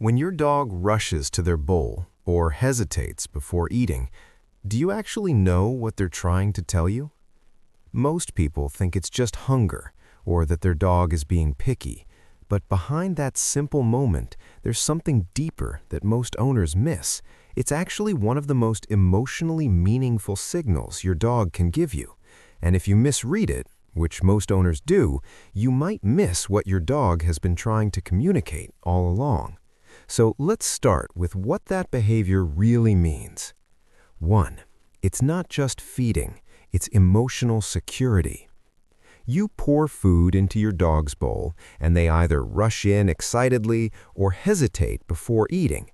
When your dog rushes to their bowl or hesitates before eating, do you actually know what they're trying to tell you? Most people think it's just hunger or that their dog is being picky, but behind that simple moment, there's something deeper that most owners miss. It's actually one of the most emotionally meaningful signals your dog can give you. And if you misread it, which most owners do, you might miss what your dog has been trying to communicate all along. So let's start with what that behavior really means. 1. It's not just feeding, it's emotional security. You pour food into your dog's bowl, and they either rush in excitedly or hesitate before eating.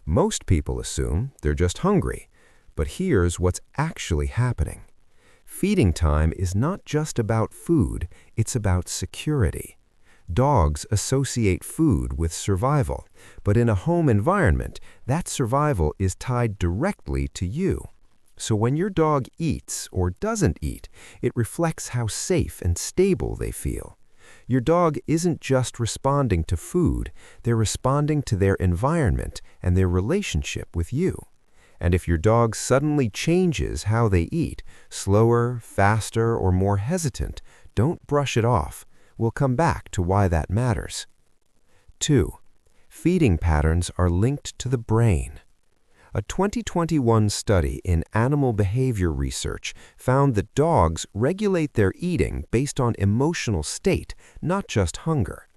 Most people assume they're just hungry, but here's what's actually happening. Feeding time is not just about food, it's about security. Dogs associate food with survival, but in a home environment, that survival is tied directly to you. So when your dog eats or doesn't eat, it reflects how safe and stable they feel. Your dog isn't just responding to food, they're responding to their environment and their relationship with you. And if your dog suddenly changes how they eat, slower, faster, or more hesitant, don't brush it off. We'll come back to why that matters. 2. Feeding patterns are linked to the brain. A 2021 study in animal behavior research found that dogs regulate their eating based on emotional state, not just hunger.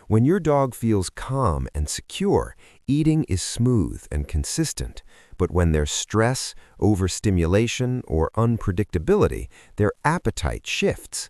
When your dog feels calm and secure, eating is smooth and consistent. But when there's stress, overstimulation, or unpredictability, their appetite shifts.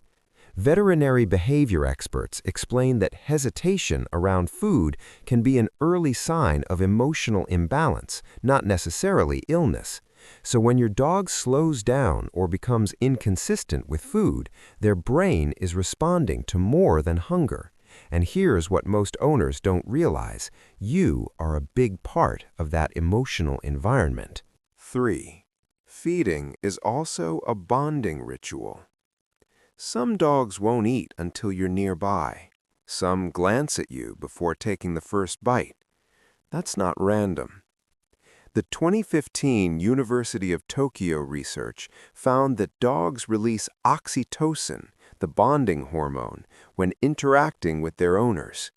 Veterinary behavior experts explain that hesitation around food can be an early sign of emotional imbalance, not necessarily illness. So when your dog slows down or becomes inconsistent with food, their brain is responding to more than hunger. And here's what most owners don't realize. You are a big part of that emotional environment. 3. Feeding is also a bonding ritual. Some dogs won't eat until you're nearby. Some glance at you before taking the first bite. That's not random. The 2015 University of Tokyo research found that dogs release oxytocin, the bonding hormone, when interacting with their owners.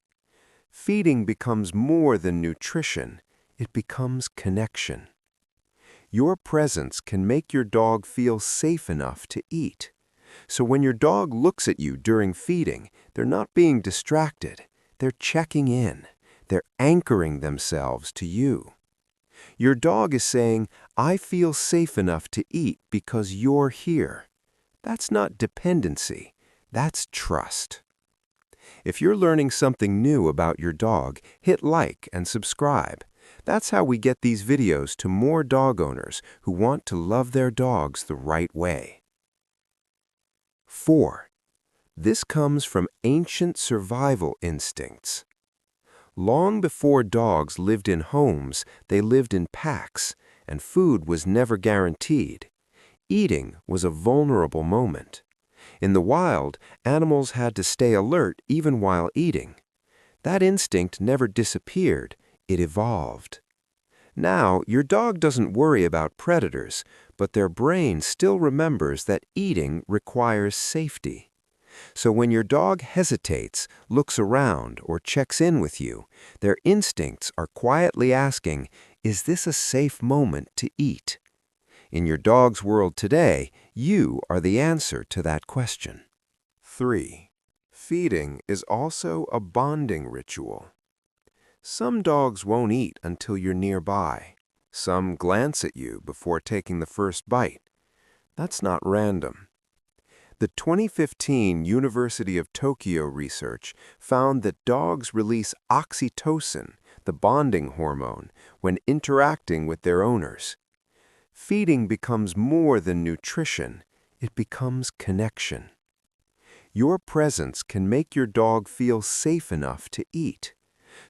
Feeding becomes more than nutrition, it becomes connection. Your presence can make your dog feel safe enough to eat. So when your dog looks at you during feeding, they're not being distracted, they're checking in, they're anchoring themselves to you. Your dog is saying, I feel safe enough to eat because you're here. That's not dependency, that's trust. If you're learning something new about your dog, hit like and subscribe. That's how we get these videos to more dog owners who want to love their dogs the right way. 4. This comes from ancient survival instincts. Long before dogs lived in homes, they lived in packs, and food was never guaranteed. Eating was a vulnerable moment. In the wild, animals had to stay alert even while eating. That instinct never disappeared, it evolved. Now, your dog doesn't worry about predators, but their brain still remembers that eating requires safety. So when your dog hesitates, looks around, or checks in with you, their instincts are quietly asking, is this a safe moment to eat? In your dog's world today, you are the answer to that question. 3. Feeding is also a bonding ritual. Some dogs won't eat until you're nearby. Some glance at you before taking the first bite. That's not random. The 2015 University of Tokyo research found that dogs release oxytocin, the bonding hormone, when interacting with their owners. Feeding becomes more than nutrition, it becomes connection. Your presence can make your dog feel safe enough to eat.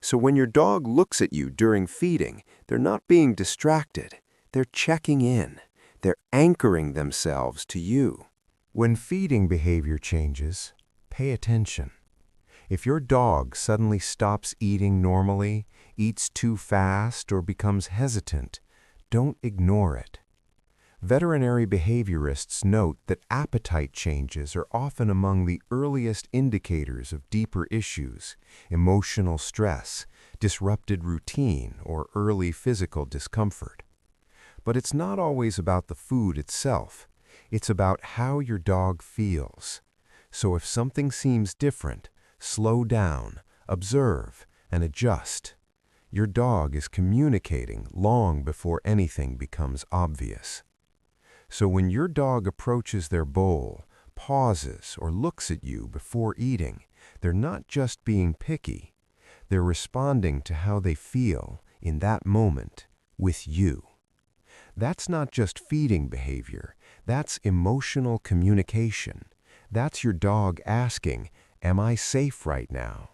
So when your dog looks at you during feeding, they're not being distracted, they're checking in, they're anchoring themselves to you. When feeding behavior changes, pay attention. If your dog suddenly stops eating normally, eats too fast, or becomes hesitant, don't ignore it. Veterinary behaviorists note that appetite changes are often among the earliest indicators of deeper issues, emotional stress, disrupted routine, or early physical discomfort. But it's not always about the food itself. It's about how your dog feels. So if something seems different, slow down, observe, and adjust. Your dog is communicating long before anything becomes obvious. So when your dog approaches their bowl, pauses, or looks at you before eating, they're not just being picky. They're responding to how they feel in that moment with you. That's not just feeding behavior. That's emotional communication. That's your dog asking, "Am I safe right now?"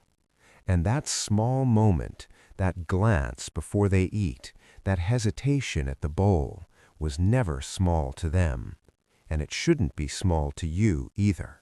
And that small moment, that glance before they eat, that hesitation at the bowl, was never small to them. And it shouldn't be small to you either.